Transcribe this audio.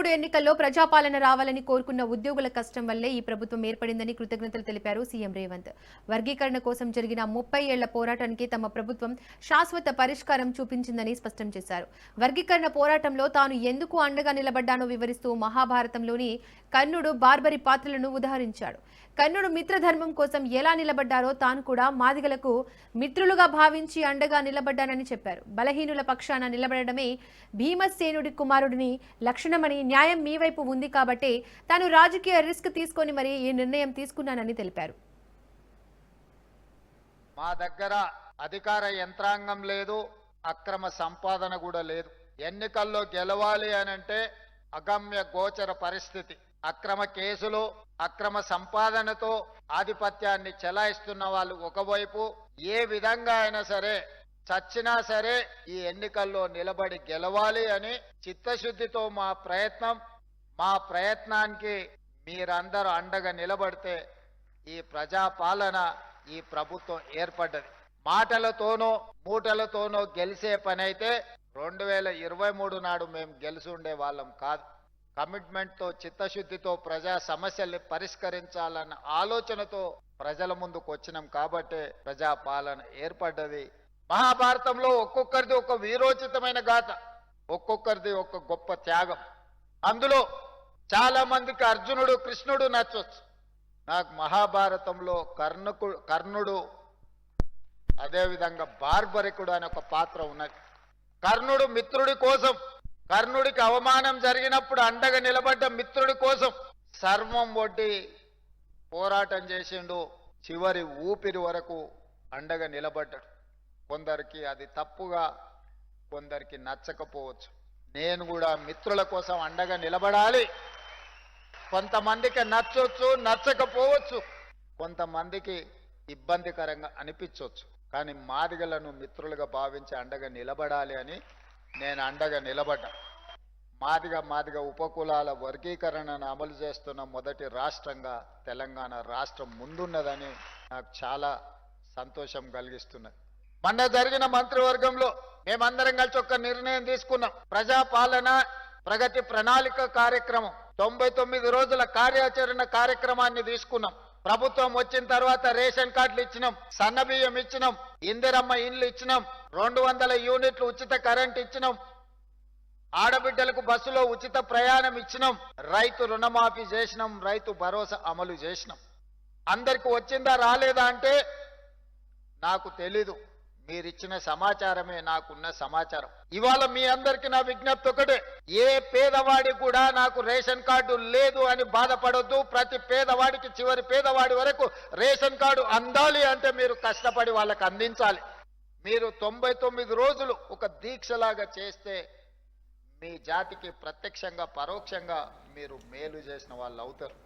2023 ఎన్నికల్లో ప్రజాపాలన రావాలని కోరుకున్న ఉద్యోగుల కష్టం వల్లే ఈ ప్రభుత్వం ఏర్పడిందని కృతజ్ఞతలు తెలిపారు సీఎం రేవంత్. వర్గీకరణ కోసం జరిగిన 30 ఏళ్ల పోరాటానికి తమ ప్రభుత్వం శాశ్వత పరిష్కారం చూపించిందని స్పష్టం చేశారు. వర్గీకరణ పోరాటంలో తాను ఎందుకు అండగా నిలబడ్డానో వివరిస్తూ మహాభారతంలోని కర్ణుడు బార్బరి పాత్రలను ఉదాహరించాడు. కర్ణుడు మిత్రధర్మం కోసం ఎలా నిలబడ్డారో తాను కూడా మాదిగలకు మిత్రులుగా భావించి అండగా నిలబడ్డానని చెప్పారు. బలహీనుల పక్షాన నిలబడడమే భీమసేనుడి కుమారుడిని లక్షణమని, న్యాయం మీ వైపు ఉంది కాబట్టి తాను రాజకీయ రిస్క్ తీసుకొని మరీ ఈ నిర్ణయం తీసుకున్నానని తెలిపారు. మా దగ్గర అధికార యంత్రాంగం లేదు, అక్రమ సంపాదన కూడా లేదు. ఎన్నికల్లో గెలవాలి అనంటే అగమ్య గోచర పరిస్థితి, అక్రమ కేసులు, అక్రమ సంపాదనతో ఆధిపత్యాన్ని చెలాయిస్తున్న వాళ్ళు ఒకవైపు, ఏ విధంగా అయినా సరే చచ్చినా సరే ఈ ఎన్నికల్లో నిలబడి గెలవాలి అని చిత్తశుద్ధితో మా ప్రయత్నానికి మీరందరూ అండగా నిలబడితే ఈ ప్రజాపాలన, ఈ ప్రభుత్వం ఏర్పడ్డది. మాటలతోనో మూటలతోనో గెలిచే పని అయితే 2023 నాడు మేము గెలిచి ఉండే వాళ్ళం కాదు. కమిట్మెంట్తో, చిత్తశుద్ధితో ప్రజా సమస్యల్ని పరిష్కరించాలన్న ఆలోచనతో ప్రజల ముందుకు వచ్చినాం కాబట్టే ప్రజాపాలన ఏర్పడ్డది. మహాభారతంలో ఒక్కొక్కరిది ఒక వీరోచితమైన గాథ, ఒక్కొక్కరిది ఒక గొప్ప త్యాగం. అందులో చాలా మందికి అర్జునుడు, కృష్ణుడు నచ్చొచ్చు. నాకు మహాభారతంలో కర్ణుడు, అదేవిధంగా బార్బరికుడు అనే ఒక పాత్ర ఉన్నది. కర్ణుడు మిత్రుడి కోసం, కర్ణుడికి అవమానం జరిగినప్పుడు అండగా నిలబడ్డ మిత్రుడి కోసం సర్వం ఒడ్డి పోరాటం చేసిండు. చివరి ఊపిరి వరకు అండగా నిలబడ్డాడు. కొందరికి అది తప్పుగా, కొందరికి నచ్చకపోవచ్చు. నేను కూడా మిత్రుల కోసం అండగా నిలబడాలి. కొంతమందికి నచ్చొచ్చు, నచ్చకపోవచ్చు, కొంతమందికి ఇబ్బందికరంగా అనిపించవచ్చు. కానీ మాదిగలను మిత్రులుగా భావించి అండగా నిలబడాలి అని నేను అండగా నిలబడ్డా. మాదిగ ఉపకులాల వర్గీకరణను అమలు చేస్తున్న మొదటి రాష్ట్రంగా తెలంగాణ రాష్ట్రం ముందున్నదని నాకు చాలా సంతోషం కలిగిస్తున్నది. మొన్న జరిగిన మంత్రివర్గంలో మేమందరం కలిసి ఒక నిర్ణయం తీసుకున్నాం. ప్రజాపాలన ప్రగతి ప్రణాళిక కార్యక్రమం 99 రోజుల కార్యాచరణ కార్యక్రమాన్ని తీసుకున్నాం. ప్రభుత్వం వచ్చిన తర్వాత రేషన్ కార్డులు ఇచ్చినాం, సన్నబియ్యం ఇచ్చినాం, ఇందిరమ్మ ఇండ్లు ఇచ్చినాం, 200 యూనిట్లు ఉచిత కరెంట్ ఇచ్చినాం, ఆడబిడ్డలకు బస్సులో ఉచిత ప్రయాణం ఇచ్చినాం, రైతు రుణమాఫీ చేసినాం, రైతు భరోసా అమలు చేసినాం. అందరికి వచ్చిందా రాలేదా అంటే నాకు తెలీదు. మీరిచ్చిన సమాచారమే నాకున్న సమాచారం. ఇవాళ మీ అందరికి నా విజ్ఞప్తి ఒకటే, ఏ పేదవాడి కూడా నాకు రేషన్ కార్డు లేదు అని బాధపడొద్దు. ప్రతి పేదవాడికి, చివరి పేదవాడి వరకు రేషన్ కార్డు అందాలి అంటే మీరు కష్టపడి వాళ్ళకి అందించాలి. మీరు 99 రోజులు ఒక దీక్షలాగా చేస్తే మీ జాతికి ప్రత్యక్షంగా పరోక్షంగా మీరు మేలు చేసిన వాళ్ళు అవుతారు.